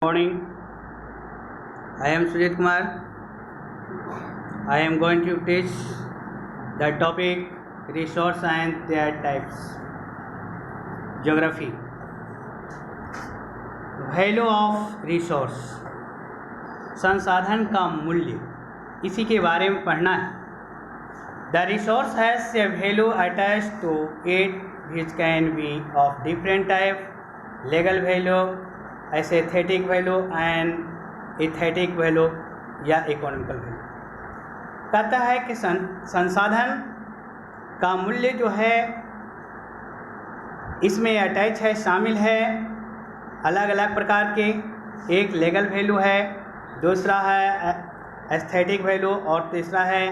Morning. I am Sujit Kumar. I am going to teach the topic resource and their types. Geography. Value of resource. संसाधन का मूल्य, इसी के बारे में पढ़ना है. The resource has a value attached to it which can be of different type: legal value, aesthetic value and aesthetic value या इकोनॉमिकल वैल्यू. कहता है कि संसाधन का मूल्य जो है इसमें अटैच है, शामिल है अलग अलग प्रकार के. एक लीगल वैल्यू है, दूसरा है एस्थेटिक वैल्यू और तीसरा है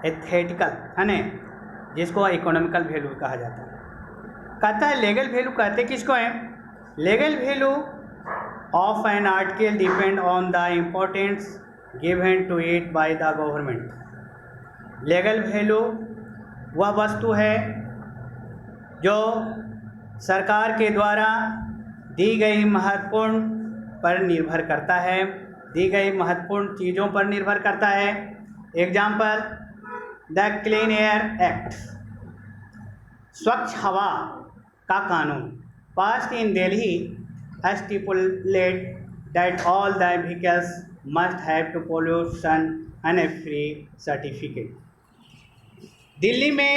एस्थेटिकल, है ना, जिसको इकोनॉमिकल वैल्यू कहा जाता है. कहता है लीगल वैल्यू कहते किसको है? Legal value of an article depend on the importance given to it by the government. Legal value वह वस्तु है जो सरकार के द्वारा दी गई महत्वपूर्ण पर निर्भर करता है, दी गई महत्वपूर्ण चीज़ों पर निर्भर करता है. Example: the clean air act, स्वच्छ हवा का कानून, passed in Delhi stipulate that all the vehicles must have to pollution and a free certificate. Delhi में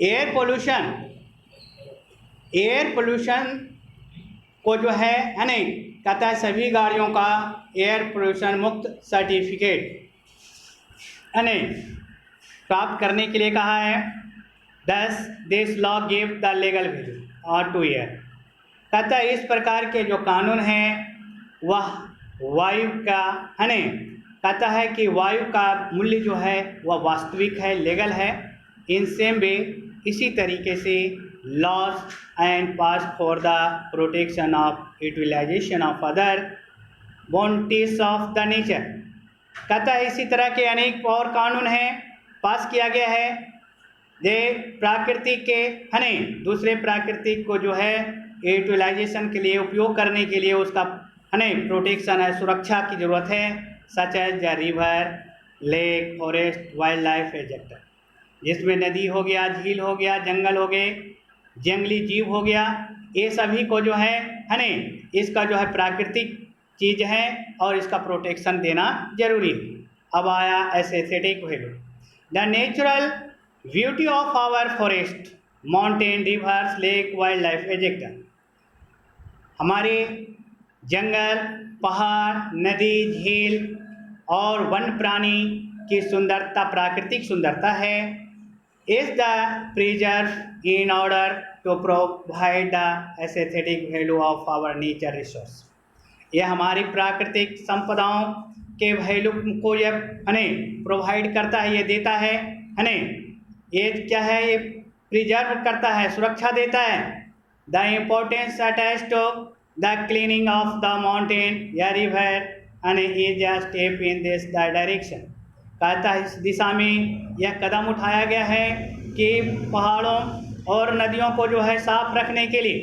एयर पोल्यूशन को जो है नहीं, कहता है सभी गाड़ियों का एयर पोल्यूशन मुक्त सर्टिफिकेट प्राप्त करने के लिए कहा है. Thus this law give the legal value or to air. कहता है इस प्रकार के जो कानून हैं वह वायु का है, कहता है कि वायु का मूल्य जो है वह वास्तविक है, लीगल है. इन सेम वे, इसी तरीके से laws and pass for the protection of utilization of other bounties of the nature. कहता है इसी तरह के अनेक और कानून हैं, पास किया गया है जे प्राकृतिक के है, दूसरे प्राकृतिक को जो है यूटिलाइजेशन के लिए, उपयोग करने के लिए उसका प्रोटेक्शन है, सुरक्षा की ज़रूरत है. Such as the river, lake, forest, wildlife एजेक्टर, जिसमें नदी हो गया, झील हो गया, जंगल हो गए, जंगली जीव हो गया, ये सभी को जो है इसका जो है प्राकृतिक चीज़ है और इसका प्रोटेक्शन देना जरूरी है. अब आया aesthetic value. The natural beauty of our forest, mountain, rivers, lake, wildlife एजेक्टर. हमारे जंगल, पहाड़, नदी, झील और वन प्राणी की सुंदरता, प्राकृतिक सुंदरता है. Is the preserve in order to provide the aesthetic value of our nature resource. यह हमारी प्राकृतिक संपदाओं के वैल्यू को यह प्रोवाइड करता है, ये देता है. ये क्या है? ये प्रिजर्व करता है, सुरक्षा देता है. The importance attach to the cleaning of the mountain या river and is a step in this the direction. कहता है इस दिशा में यह कदम उठाया गया है कि पहाड़ों और नदियों को जो है साफ रखने के लिए,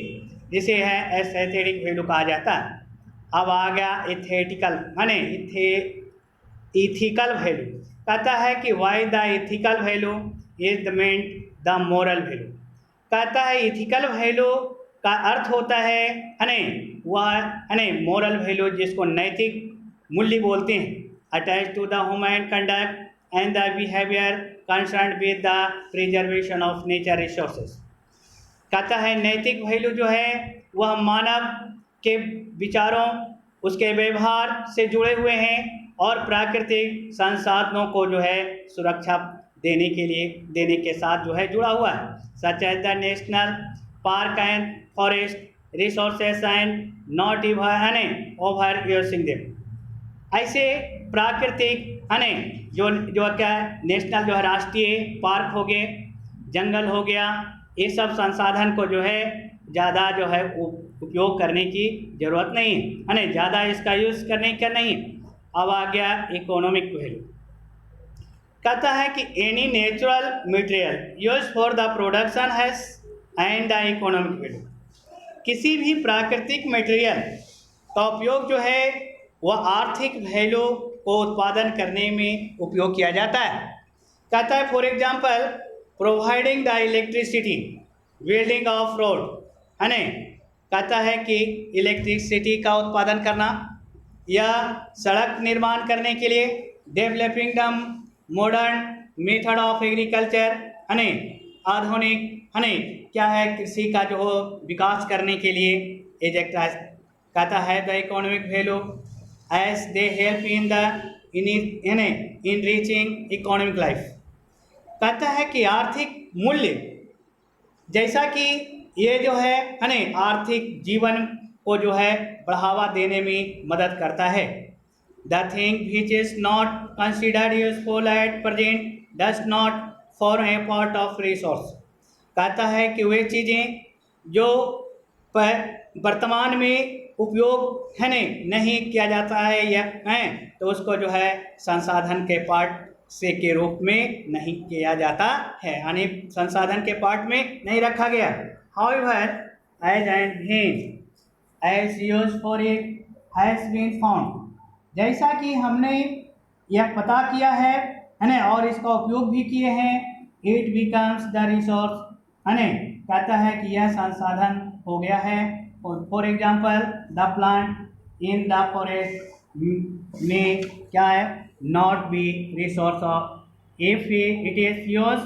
जिसे है एस्थेटिक वैल्यू कहा जाता है. अब आ गया एस्थेटिकल इथिकल वैल्यू. कहता है कि why the ethical value is the meant the moral value. कहता है इथिकल वैल्यू का अर्थ होता है वह मोरल वैल्यू, जिसको नैतिक मूल्य बोलते हैं, attach to the human conduct and the behaviour concern with the preservation of nature resources. कहता है नैतिक वैल्यू जो है वह मानव के विचारों, उसके व्यवहार से जुड़े हुए हैं और प्राकृतिक संसाधनों को जो है सुरक्षा देने के साथ जो है जुड़ा हुआ है. Such as the national park and forest resources and not even overusing them. ऐसे प्राकृतिक जो क्या नेशनल जो है राष्ट्रीय पार्क हो गए, जंगल हो गया, ये सब संसाधन को जो है ज़्यादा जो है उपयोग करने की ज़रूरत नहीं है, ज़्यादा इसका यूज़ करने का नहीं. अब आ गया इकोनॉमिक वैल्यू. कहता है कि any natural material use for the production has and the economic value. किसी भी प्राकृतिक मटेरियल का उपयोग जो है वह आर्थिक वैल्यू को उत्पादन करने में उपयोग किया जाता है। कहता है for example providing the electricity, building of road, है ना। कहता है कि इलेक्ट्रिसिटी का उत्पादन करना या सड़क निर्माण करने के लिए, developing the modern method of agriculture, है ना, आधुनिक, है ना, क्या है कृषि का जो विकास करने के लिए एजेक्ट कहता है the economic value as they help in the in reaching economic life. कहता है कि आर्थिक मूल्य, जैसा कि ये जो है ना, आर्थिक जीवन को जो है बढ़ावा देने में मदद करता है। The thing which is not considered useful at present does not form a part of resource. कहता है कि वे चीज़ें जो वर्तमान में उपयोग है नहीं किया जाता है या है, तो उसको जो है संसाधन के पार्ट से के रूप में नहीं किया जाता है, यानी संसाधन के पार्ट में नहीं रखा गया। However as and when as use for it has been found, जैसा कि हमने यह पता किया है ना, और इसका उपयोग भी किए हैं, इट बिकम्स द रिसोर्स, है ना। कहता है कि यह संसाधन हो गया है। For example the plant in the forest में क्या है, not be resource of if it is use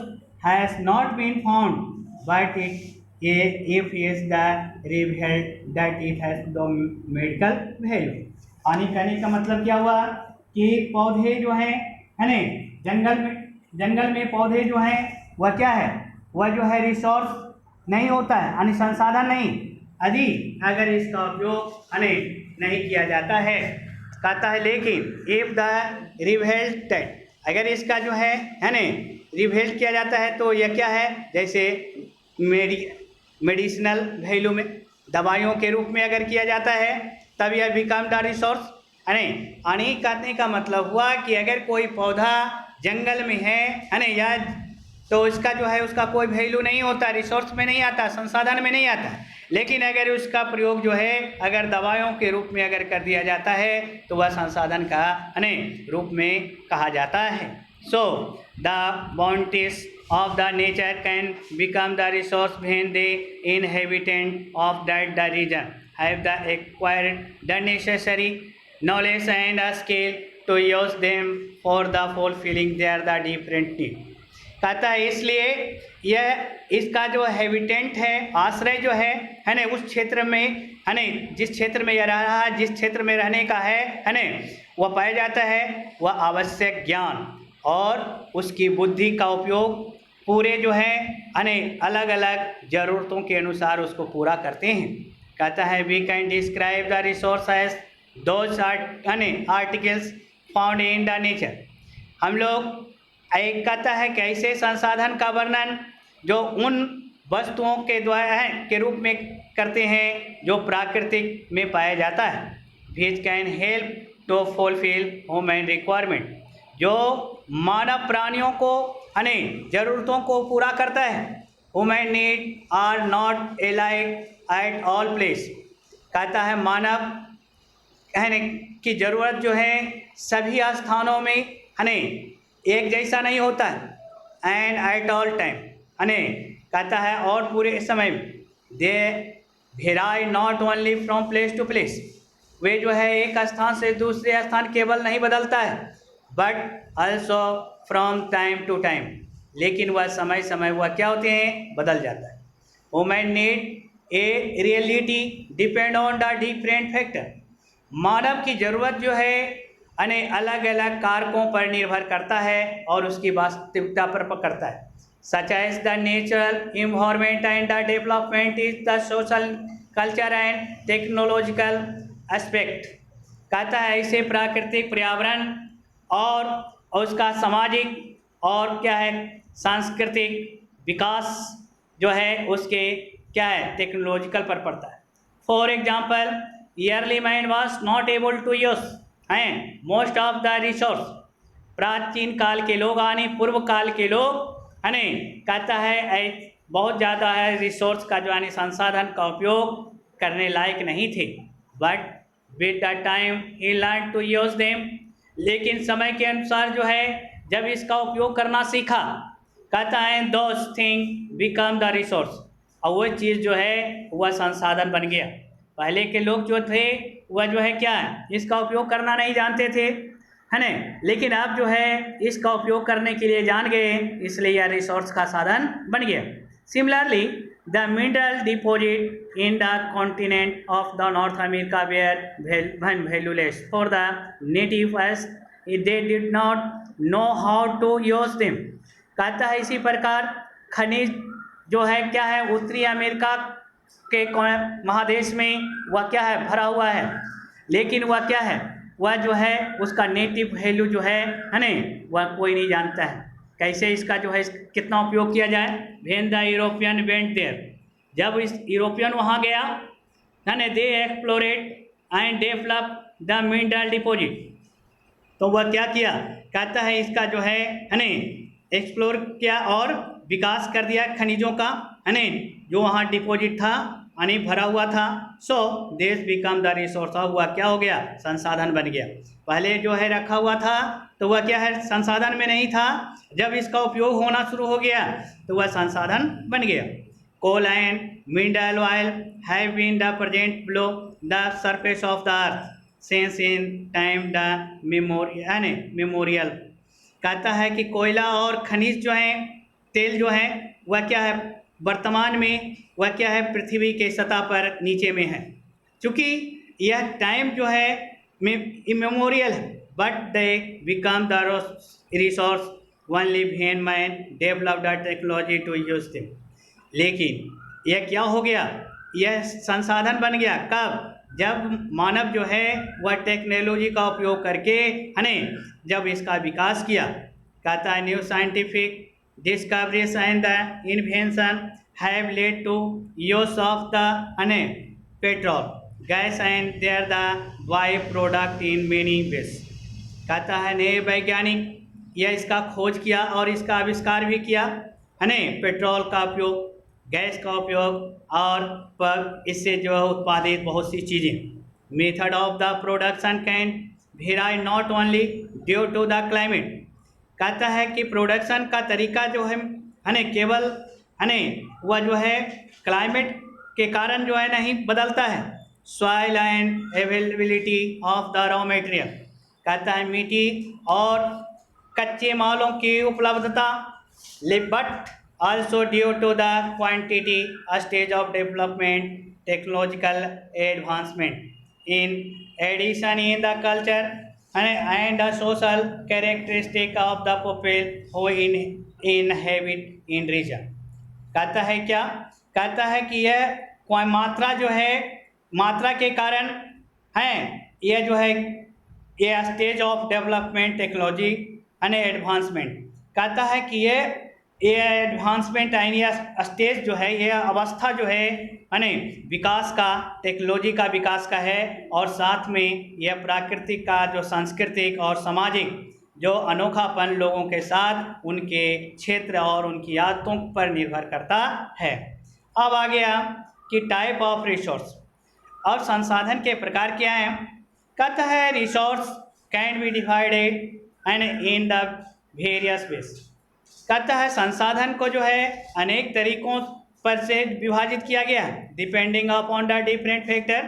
has not been found but if is the revealed that it has the medical value. पानी कहने का मतलब क्या हुआ कि पौधे जो हैं, है ना, जंगल में पौधे जो हैं वह क्या है, वह जो है रिसोर्स नहीं होता है, यानी संसाधन नहीं, यदि अगर इसका उपयोग नहीं किया जाता है। कहता है लेकिन इफ द रिवेल्ट, अगर इसका जो है ना रिवेल्ट किया जाता है तो यह क्या है, जैसे मेडिसिनल वैल्यू में दवाइयों के रूप में अगर किया जाता है तब यह बिकम द रिसोर्स, है ना। यानी कहने का मतलब हुआ कि अगर कोई पौधा जंगल में है ना, या तो इसका जो है उसका कोई वैल्यू नहीं होता, रिसोर्स में नहीं आता, संसाधन में नहीं आता। लेकिन अगर उसका प्रयोग जो है अगर दवाइयों के रूप में अगर कर दिया जाता है तो वह संसाधन का रूप में कहा जाता है। So the bounties of the nature can become the resource when the inhabitant of that region have the acquired the necessary knowledge and skill to use them for the fulfilling their the different need। कहता है इसलिए यह इसका जो habitant है, आश्रय जो है ना, उस क्षेत्र में है ना, जिस क्षेत्र में यह रह रहा है, जिस क्षेत्र में रहने का है ना, वह पाया जाता है, वह आवश्यक ज्ञान और उसकी बुद्धि का उपयोग पूरे जो है अलग अलग ज़रूरतों के अनुसार उसको पूरा करते हैं। कहता है we can describe the resource as those articles found in the nature. हम लोग एक कहता है कि ऐसे संसाधन का वर्णन जो उन वस्तुओं के द्वारा के रूप में करते हैं जो प्राकृतिक में पाया जाता है। Which can help to fulfil human requirement, जो मानव प्राणियों को ज़रूरतों को पूरा करता है। Human need are not alike at all place. कहता है मानव की ज़रूरत जो है सभी स्थानों में एक जैसा नहीं होता है, एंड एट ऑल टाइम, कहता है और पूरे समय में they vary not only from place to place, वे जो है एक स्थान से दूसरे स्थान केवल नहीं बदलता है, but also from time to time, लेकिन वह समय समय वह क्या होते हैं, बदल जाता है। Human need a reality depend on the different factor. मानव की ज़रूरत जो है अलग अलग कारकों पर निर्भर करता है और उसकी वास्तविकता पर पकड़ता है। Such as the natural environment and the development is the social culture and technological aspect. कहता है ऐसे प्राकृतिक पर्यावरण और उसका सामाजिक और क्या है सांस्कृतिक विकास जो है उसके क्या है टेक्नोलॉजिकल पर पड़ता है। For example early man was not able to use most of the resource. प्राचीन काल के लोग यानी पूर्व काल के लोग कहता है बहुत ज़्यादा है रिसोर्स का जो यानी संसाधन का उपयोग करने लायक नहीं थे, but with the time he learn to use them, लेकिन समय के अनुसार जो है जब इसका उपयोग करना सीखा, कहता है those thing become the resource, और वो चीज़ जो है वह संसाधन बन गया। पहले के लोग जो थे वह जो है क्या है, इसका उपयोग करना नहीं जानते थे, है ना, लेकिन अब जो है इसका उपयोग करने के लिए जान गए, इसलिए यह रिसोर्स का साधन बन गया। Similarly the mineral deposit in the continent of the north America were valueless for the native as they did not know how to use them. कहता है इसी प्रकार खनिज जो है क्या है, उत्तरी अमेरिका के महादेश में वह क्या है भरा हुआ है, लेकिन वह क्या है, वह जो है उसका नेटिव वैल्यू जो है ना, वह कोई नहीं जानता है। कैसे इसका जो है कितना उपयोग किया जाए। When the European went there, जब इस यूरोपियन वहाँ गया है ना, they explored and develop the mineral deposit, तो वह क्या किया, कहता है इसका जो है ना एक्सप्लोर किया और विकास कर दिया खनिजों का, है ना, जो वहाँ डिपॉजिट था यानी भरा हुआ था। सो देश बिकम द रिसोर्स, हुआ क्या हो गया, संसाधन बन गया। पहले जो है रखा हुआ था तो वह क्या है संसाधन में नहीं था, जब इसका उपयोग होना शुरू हो गया तो वह संसाधन बन गया। Coal and mineral oil have been the present below the surface of the earth since in time the memorial. कहता है कि कोयला और खनिज जो हैं, तेल जो है वह क्या है वर्तमान में वह क्या है पृथ्वी के सतह पर नीचे में है, क्योंकि यह टाइम जो है इमेमोरियल है, but they become the resource only when man develop the technology to use them. लेकिन यह क्या हो गया, यह संसाधन बन गया कब, जब मानव जो है वह टेक्नोलॉजी का उपयोग करके है ना जब इसका विकास किया। कहता है new scientific discoveries and the invention have led to use of the petrol gas and they are the by-product in many ways। कहता है नए वैज्ञानिक यह इसका खोज किया और इसका आविष्कार भी किया, है ना, पेट्रोल का उपयोग, गैस का उपयोग और पर इससे जो है उत्पादित बहुत सी चीज़ें। Method of the production can vary not only due to the climate. कहता है कि प्रोडक्शन का तरीका जो है ना केवल है ना वह जो है क्लाइमेट के कारण जो है नहीं बदलता है। Soil and availability of the raw material, कहता है मिट्टी और कच्चे मालों की उपलब्धता, but also due to the quantity stage of development technological advancement in addition in the culture and the social characteristic of the people who inhabit in region। कहता है क्या, कहता है कि यह मात्रा जो है मात्रा के कारण है, यह जो है ये stage of development technology and advancement. कहता है कि ये एडवांसमेंट यानी स्टेज जो है, यह अवस्था जो है विकास का, टेक्नोलॉजी का विकास का है, और साथ में यह प्राकृतिक का जो सांस्कृतिक और सामाजिक जो अनोखापन लोगों के साथ उनके क्षेत्र और उनकी आदतों पर निर्भर करता है। अब आ गया कि टाइप ऑफ रिसोर्स और संसाधन के प्रकार क्या हैं। कहता है resource can be divided and in the various ways. कहता है संसाधन को जो है अनेक तरीकों पर से विभाजित किया गया है depending upon the different factor,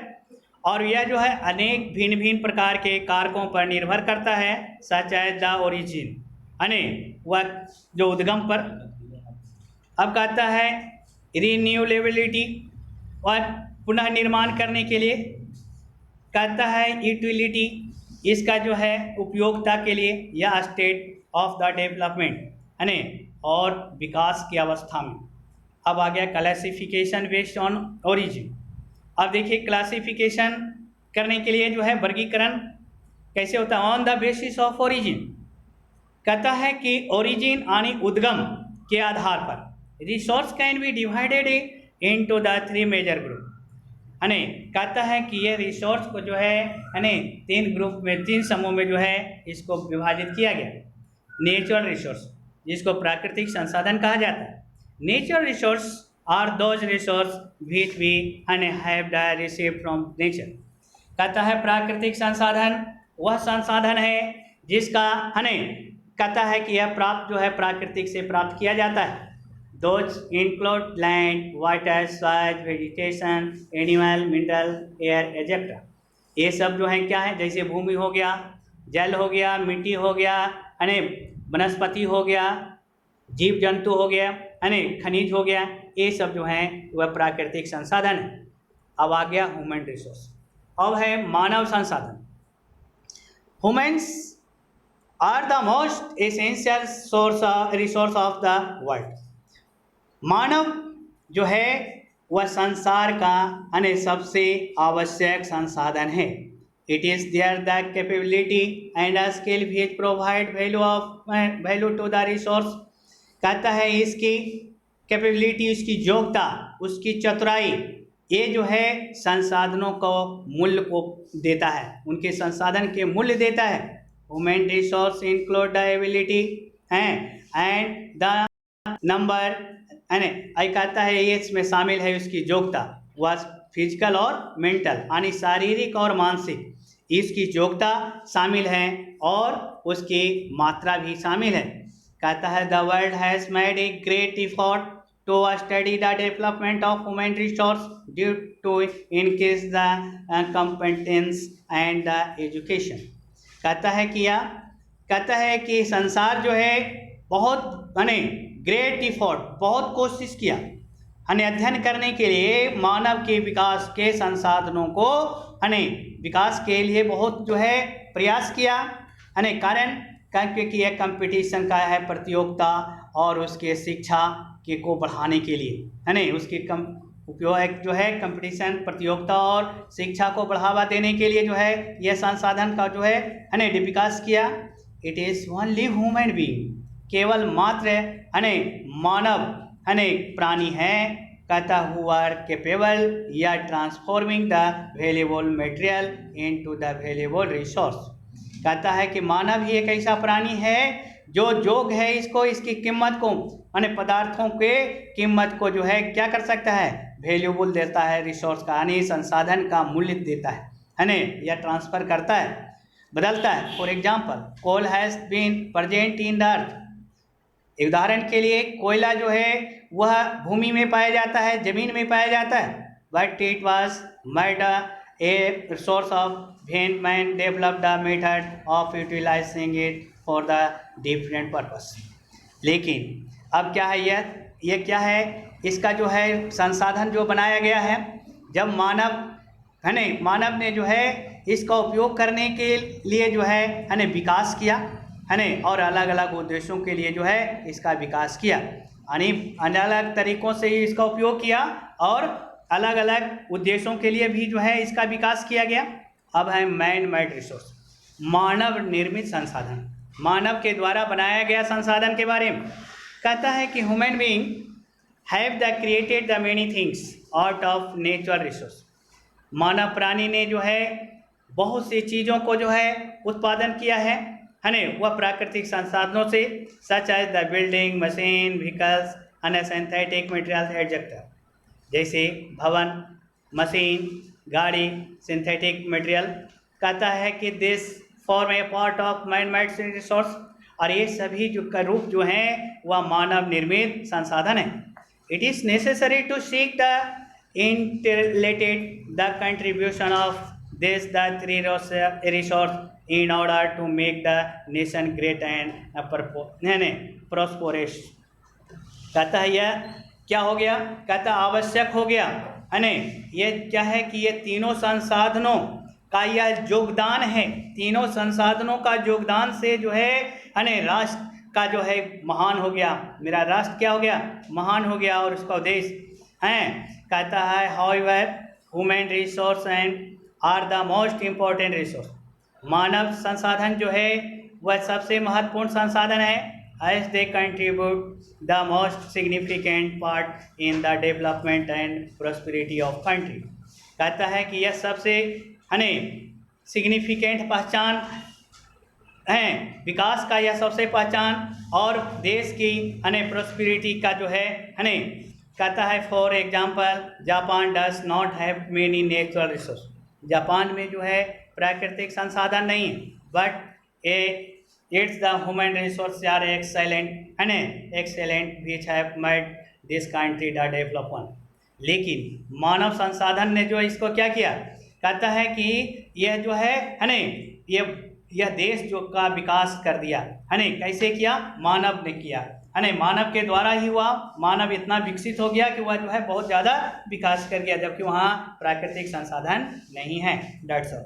और यह जो है अनेक भिन्न भिन्न प्रकार के कारकों पर निर्भर करता है, सच एज द ओरिजिन यानी वह जो उद्गम पर। अब कहता है रिन्यूएबिलिटी और पुनः निर्माण करने के लिए, कहता है यूटिलिटी इसका जो है उपयोगिता के लिए, या स्टेट ऑफ द डेवलपमेंट यानी और विकास की अवस्था में। अब आ गया क्लासिफिकेशन बेस्ड ऑन ओरिजिन। अब देखिए क्लासिफिकेशन करने के लिए जो है वर्गीकरण कैसे होता है, on the basis of origin. कहता है कि ओरिजिन यानी उद्गम के आधार पर resource can be divided into the 3 major group, यानी कहता है कि ये रिसोर्स को जो है यानी 3 ग्रुप में 3 समूह में जो है इसको विभाजित किया गया। नेचुरल रिसोर्स जिसको प्राकृतिक संसाधन कहा जाता है। Natural resource are those resource which we have the receive from nature. कहता है प्राकृतिक संसाधन वह संसाधन है जिसका कहता है कि यह प्राप्त जो है प्राकृतिक से प्राप्त किया जाता है। Those include land, water, soil, vegetation, animal, mineral, air, etc. ये सब जो है क्या है, जैसे भूमि हो गया, जल हो गया, मिट्टी हो गया, वनस्पति हो गया, जीव जंतु हो गया, खनिज हो गया, ये सब जो है वह प्राकृतिक संसाधन है। अब आ गया ह्यूमन रिसोर्स। अब है मानव संसाधन। Humans are the most essential resource of the world. मानव जो है वह संसार का सबसे आवश्यक संसाधन है। It is their the capability and a skill which provide value to the resource. कहता है इसकी कैपेबिलिटी, उसकी योग्यता, उसकी चतुराई, ये जो है संसाधनों को मूल्य को देता है, उनके संसाधन के मूल्य देता है। Human resource include the ability and the number कहता है ये इसमें शामिल है उसकी योग्यता, वह फिजिकल और मेंटल यानी शारीरिक और मानसिक, इसकी योग्यता शामिल है और उसकी मात्रा भी शामिल है। कहता है the world has made a great effort to study the development of human resource due to increase the competence and the education। कहता है कि संसार जो है बहुत ग्रेट इफोर्ट, बहुत कोशिश किया अध्ययन करने के लिए, मानव के विकास के संसाधनों को विकास के लिए बहुत जो है प्रयास किया कारण क्योंकि यह कंपटीशन का है, प्रतियोगिता और उसके शिक्षा के को बढ़ाने के लिए उसके उपयोग जो है कंपटीशन, प्रतियोगिता और शिक्षा को बढ़ावा देने के लिए जो है यह संसाधन का जो है विकास किया। It is only human being, केवल मात्र मानव प्राणी है, कहता हु आर केपेबल या transforming the valuable material into the valuable resource. कहता है कि मानव ही एक ऐसा प्राणी है जो योग्य है इसको, इसकी कीमत को पदार्थों के कीमत को जो है क्या कर सकता है, वैल्यूएबल देता है, रिसोर्स का संसाधन का मूल्य देता है या ट्रांसफ़र करता है, बदलता है। For example coal has been present in the earth. उदाहरण के लिए कोयला जो है वह भूमि में पाया जाता है, जमीन में पाया जाता है, but it was made a resource of when man develop the method of utilizing it for the different purpose. लेकिन अब क्या है, ये क्या है, इसका जो है संसाधन जो बनाया गया है, जब मानव ने जो है इसका उपयोग करने के लिए जो है विकास किया और अलग अलग उद्देश्यों के लिए जो है इसका विकास किया, अलग अलग तरीक़ों से इसका उपयोग किया और अलग अलग उद्देश्यों के लिए भी जो है इसका विकास किया गया। अब है मैन मेड रिसोर्स, मानव निर्मित संसाधन, मानव के द्वारा बनाया गया संसाधन के बारे में कहता है कि human being have the created the many things out of natural resource. मानव प्राणी ने जो है बहुत सी चीज़ों को जो है उत्पादन किया है वह प्राकृतिक संसाधनों से, such as the building, machine, vehicles and synthetic materials etcetera. जैसे भवन, मशीन, गाड़ी, सिंथेटिक मटेरियल। कहता है कि this form a part of man made resource, और ये सभी जो का रूप जो हैं वह मानव निर्मित संसाधन है। It is necessary to seek the interrelated the contribution of this the three resource in order to make the nation great and prosperous। कहता है यह क्या हो गया, कहता आवश्यक हो गया ये क्या है कि ये तीनों संसाधनों का यह योगदान है, तीनों संसाधनों का योगदान से जो है राष्ट्र का जो है महान हो गया, मेरा राष्ट्र क्या हो गया, महान हो गया और उसका उद्देश्य है। कहता है however human resource and are the most important resource. मानव संसाधन जो है वह सबसे महत्वपूर्ण संसाधन है, as they contribute the most significant part in the development and prosperity of country. कहता है कि यह सबसे सिग्निफिकेंट पहचान है, विकास का यह सबसे पहचान और देश की प्रॉस्पेरिटी का जो है कहता है for example Japan does not have many natural resource. Japan में जो है प्राकृतिक संसाधन नहीं है, but it's the human resource are excellent है ना, excellent which have made this country the develop one. लेकिन मानव संसाधन ने जो इसको क्या किया, कहता है कि यह जो है ना, यह देश जो का विकास कर दिया है ना। कैसे किया? मानव ने किया है ना, मानव के द्वारा ही हुआ। मानव इतना विकसित हो गया कि वह जो है बहुत ज़्यादा विकास कर गया, जबकि वहाँ प्राकृतिक संसाधन नहीं है। That's all.